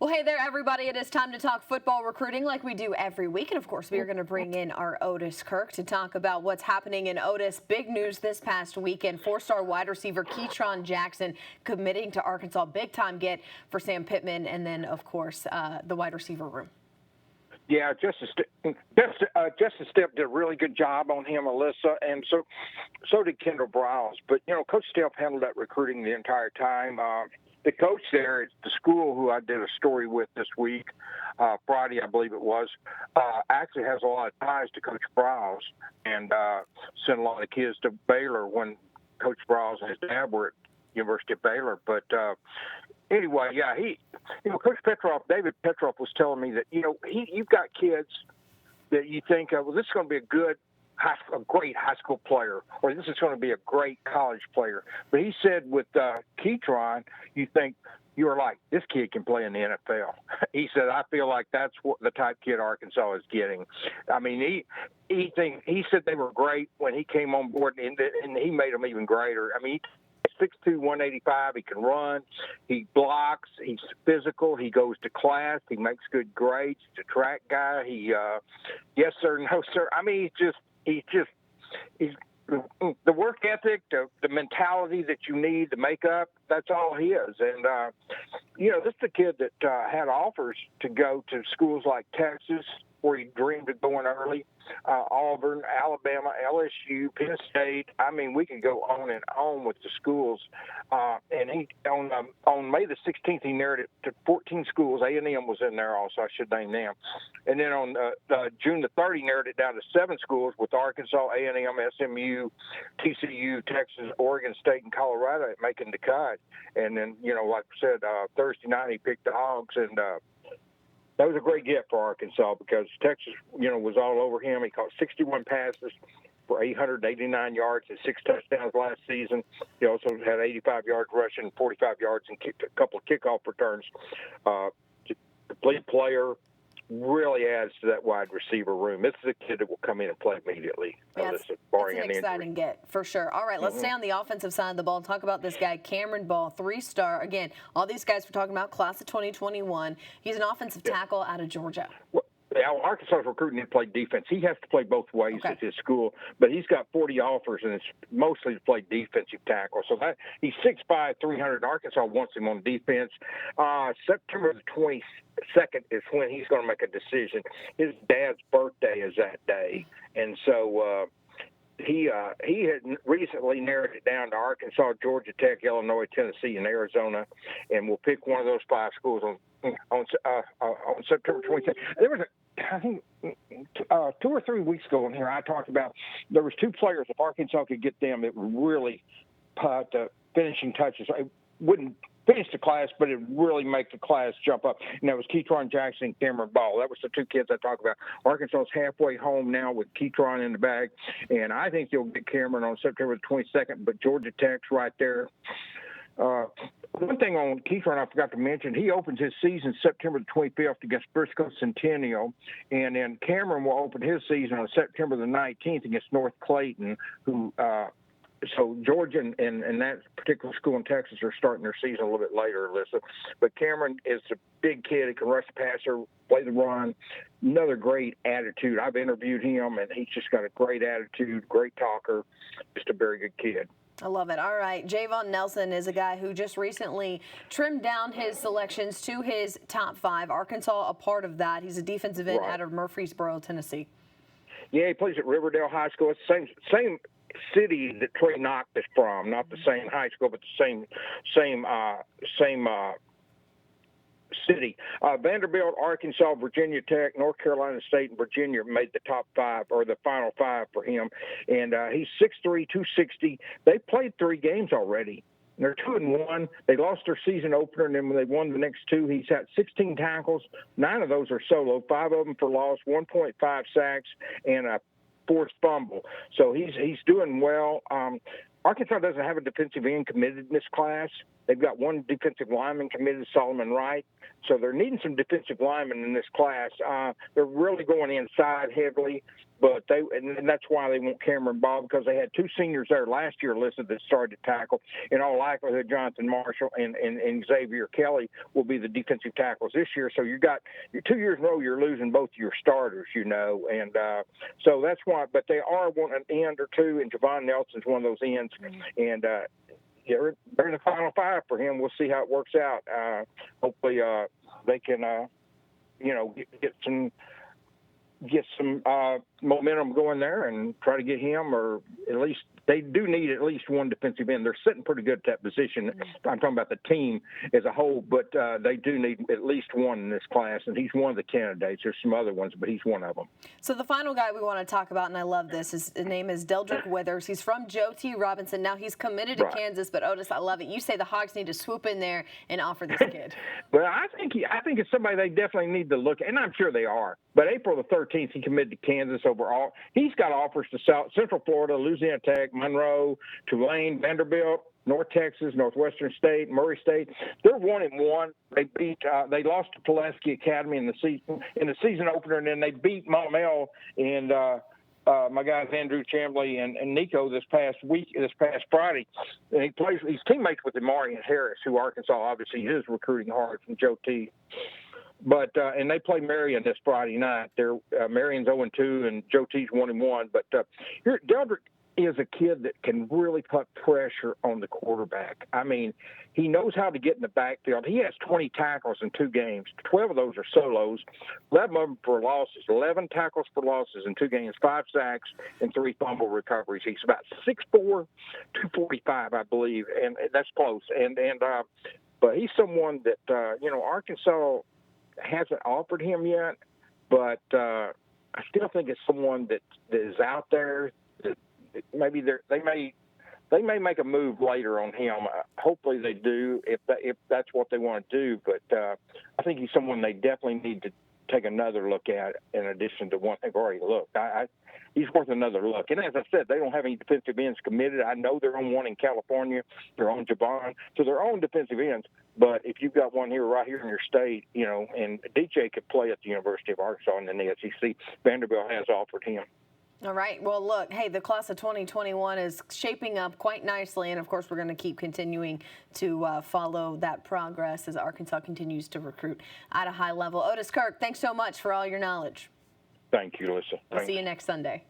Well, hey there, everybody. It is time to talk football recruiting like we do every week. And of course, we are going to bring in our Otis Kirk to talk about what's happening in Otis. Big news this past weekend. Four-star wide receiver Javon Jackson committing to Arkansas. Big time get for Sam Pittman. And then, of course, the wide receiver room. Yeah, Justice Stepp did a really good job on him, Alyssa, and so did Kendall Browse. But, Coach Stepp handled that recruiting the entire time. The coach there at the school who I did a story with this week, Friday, I believe it was, actually has a lot of ties to Coach Browse and sent a lot of kids to Baylor when Coach Browse and his dad were at University of Baylor. But anyway, yeah, Coach Petroff, David Petroff was telling me that, you've got kids that you think, well, this is going to be a great high school player, or this is going to be a great college player. But he said with Keytron, you think, you're like, this kid can play in the NFL. He said, I feel like that's what the type kid Arkansas is getting. I mean, he said they were great when he came on board, and he made them even greater. I mean, he's 6'2", 185. He can run. He blocks. He's physical. He goes to class. He makes good grades. He's a track guy. He, yes sir, no sir. I mean, he's the work ethic, the mentality that you need, the makeup, that's all he is. And, this is a kid that had offers to go to schools like Texas, where he dreamed of going early, Auburn, Alabama, LSU, Penn State. I mean, we could go on and on with the schools. And he on May the 16th, he narrowed it to 14 schools. A&M was in there also. I should name them. And then on June the 30th, he narrowed it down to 7 schools with Arkansas, A&M, SMU, TCU, Texas, Oregon State, and Colorado making the cut. And then, like I said, Thursday night he picked the Hogs, and that was a great get for Arkansas because Texas, was all over him. He caught 61 passes for 889 yards and 6 touchdowns last season. He also had 85 yards rushing, 45 yards, and kicked a couple of kickoff returns. Complete player, really adds to that wide receiver room. This is a kid that will come in and play immediately. Yeah, it's an exciting get, for sure. All right, let's stay on the offensive side of the ball and talk about this guy, Cameron Ball, 3-star. Again, all these guys we're talking about, class of 2021. He's an offensive tackle out of Georgia. Well, Arkansas is recruiting him to play defense. He has to play both ways at his school, but he's got 40 offers, and it's mostly to play defensive tackle. So he's 6'5", 300. Arkansas wants him on defense. September the 22nd is when he's going to make a decision. His dad's birthday is that day, and so he had recently narrowed it down to Arkansas, Georgia Tech, Illinois, Tennessee, and Arizona, and we'll pick one of those 5 schools on September 22nd. There was I think 2 or 3 weeks ago in here, I talked about there was 2 players. If Arkansas could get them, it would really put the finishing touches. It wouldn't finish the class, but it would really make the class jump up. And that was Keytron Jackson and Cameron Ball. That was the 2 kids I talked about. Arkansas is halfway home now with Keytron in the bag, and I think you'll get Cameron on September the 22nd, but Georgia Tech's right there. One thing on Keytron I forgot to mention, he opens his season September the 25th against Briscoe Centennial, and then Cameron will open his season on September the 19th against North Clayton, who so Georgia and that particular school in Texas are starting their season a little bit later, Alyssa. But Cameron is a big kid. He can rush the passer, play the run, another great attitude. I've interviewed him, and he's just got a great attitude, great talker, just a very good kid. I love it. All right. Javon Nelson is a guy who just recently trimmed down his selections to his top 5. Arkansas, a part of that. He's a defensive end out of Murfreesboro, Tennessee. Yeah, he plays at Riverdale High School. It's the same city that Trey Knox is from, not the same high school, but the same city. Vanderbilt, Arkansas, Virginia Tech, North Carolina State, and Virginia made the top 5 or the final 5 for him. And he's 6'3", 260. They played 3 games already. They're 2-1. They lost their season opener, and then when they won the next 2, he's had 16 tackles. 9 of those are solo, 5 of them for loss, 1.5 sacks, and a forced fumble. So he's doing well. Arkansas doesn't have a defensive end committed in this class. They've got 1 defensive lineman committed, Solomon Wright. So they're needing some defensive linemen in this class. They're really going inside heavily. but and that's why they want Cameron Ball, because they had two seniors there last year listed that started to tackle. In all likelihood, Jonathan Marshall and Xavier Kelly will be the defensive tackles this year. So you're 2 years in a row, you're losing both your starters, and so that's why. But they are wanting an end or two, and Javon Nelson's one of those ends, and they're in the final five for him. We'll see how it works out. Hopefully, they can, get some momentum going there and try to get him, or at least they do need at least one defensive end. They're sitting pretty good at that position. I'm talking about the team as a whole, but they do need at least one in this class, and he's one of the candidates. There's some other ones, but he's one of them. So the final guy we want to talk about, and I love this, his name is Deldrick Withers. He's from Joe T. Robinson. Now he's committed to Kansas, but Otis, I love it. You say the Hogs need to swoop in there and offer this kid. Well, I think it's somebody they definitely need to look at, and I'm sure they are. But April the 13th, he committed to Kansas overall. He's got offers to Central Florida, Louisiana Tech, Monroe, Tulane, Vanderbilt, North Texas, Northwestern State, Murray State. They're 1-1. They lost to Pulaski Academy in the season opener, and then they beat Maumelle and my guys Andrew Chambly and Nico this past Friday. And he's teammates with Demarion Harris, who Arkansas obviously is recruiting hard from Joe T. But and they play Marion this Friday night. They're Marion's 0-2 and Joe T's 1-1. But here Deldrick is a kid that can really put pressure on the quarterback. I mean, he knows how to get in the backfield. He has 20 tackles in 2 games. 12 of those are solos, 11 of them for losses, 11 tackles for losses in 2 games, 5 sacks, and 3 fumble recoveries. He's about 6'4", 245, I believe, and that's close. But he's someone that Arkansas hasn't offered him yet, but I still think it's someone that is out there. That maybe they may make a move later on him. Hopefully they do, if that's what they want to do. But I think he's someone they definitely need to take another look at in addition to one they've already looked. He's worth another look. And as I said, they don't have any defensive ends committed. I know they're on one in California. They're on Javon. So they're on defensive ends. But if you've got one right here in your state, and DJ could play at the University of Arkansas and in the SEC, Vanderbilt has offered him. All right. Well, look, hey, the class of 2021 is shaping up quite nicely. And, of course, we're going to keep continuing to follow that progress as Arkansas continues to recruit at a high level. Otis Kirk, thanks so much for all your knowledge. Thank you, Alyssa. We'll see you next Sunday.